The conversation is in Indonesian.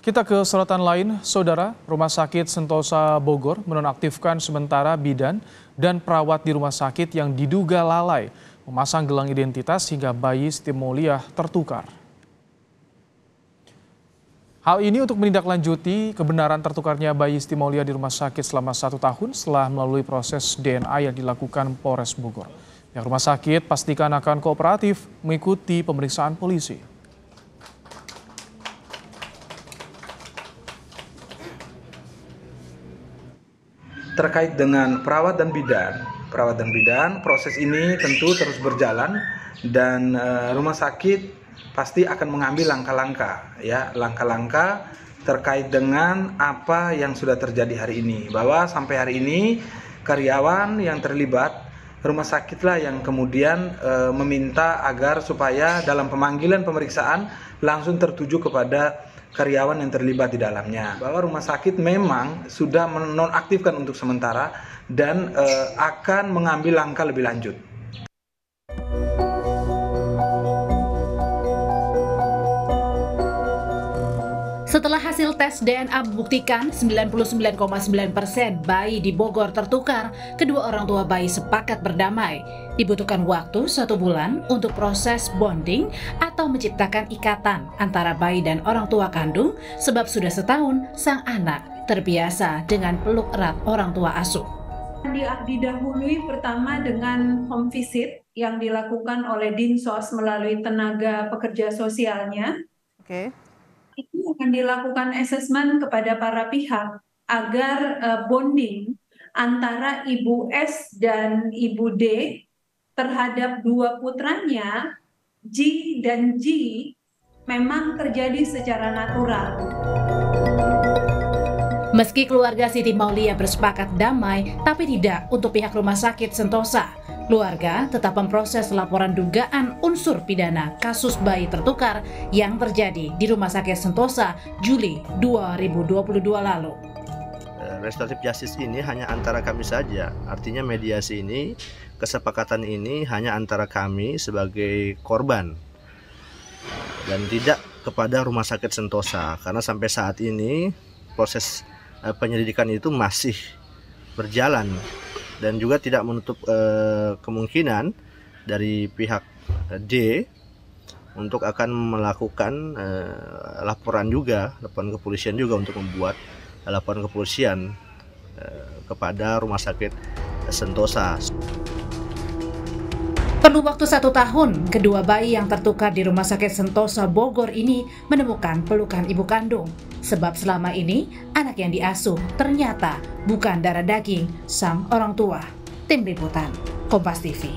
Kita ke sorotan lain, Saudara. Rumah Sakit Sentosa Bogor menonaktifkan sementara bidan dan perawat di rumah sakit yang diduga lalai memasang gelang identitas hingga bayi Siti Mauliah tertukar. Hal ini untuk menindaklanjuti kebenaran tertukarnya bayi Siti Mauliah di rumah sakit selama 1 tahun setelah melalui proses DNA yang dilakukan Polres Bogor. Yang rumah sakit pastikan akan kooperatif mengikuti pemeriksaan polisi. Terkait dengan perawat dan bidan, proses ini tentu terus berjalan dan rumah sakit pasti akan mengambil langkah-langkah terkait dengan apa yang sudah terjadi hari ini. Bahwa sampai hari ini karyawan yang terlibat rumah sakitlah yang kemudian meminta agar supaya dalam pemanggilan pemeriksaan langsung tertuju kepada karyawan yang terlibat di dalamnya. Bahwa rumah sakit memang sudah menonaktifkan untuk sementara dan akan mengambil langkah lebih lanjut. Setelah hasil tes DNA membuktikan 99,9% bayi di Bogor tertukar, kedua orang tua bayi sepakat berdamai. Dibutuhkan waktu 1 bulan untuk proses bonding atau menciptakan ikatan antara bayi dan orang tua kandung, sebab sudah setahun sang anak terbiasa dengan peluk erat orang tua asuh. Didahului pertama dengan home visit yang dilakukan oleh Dinsos melalui tenaga pekerja sosialnya. Itu akan dilakukan asesmen kepada para pihak agar bonding antara Ibu S dan Ibu D terhadap 2 putranya, G dan G, memang terjadi secara natural. Meski keluarga Siti Mauliah bersepakat damai, tapi tidak untuk pihak Rumah Sakit Sentosa. Keluarga tetap memproses laporan dugaan unsur pidana kasus bayi tertukar yang terjadi di Rumah Sakit Sentosa Juli 2022 lalu. Restoratif justice ini hanya antara kami saja, artinya mediasi ini, kesepakatan ini hanya antara kami sebagai korban dan tidak kepada Rumah Sakit Sentosa, karena sampai saat ini proses penyelidikan itu masih berjalan dan juga tidak menutup kemungkinan dari pihak D untuk akan melakukan laporan kepolisian juga untuk membuat laporan kepolisian kepada Rumah Sakit Sentosa. Perlu waktu 1 tahun, kedua bayi yang tertukar di Rumah Sakit Sentosa Bogor ini menemukan pelukan ibu kandung. Sebab selama ini, anak yang diasuh ternyata bukan darah daging sang orang tua. Tim Liputan, Kompas TV.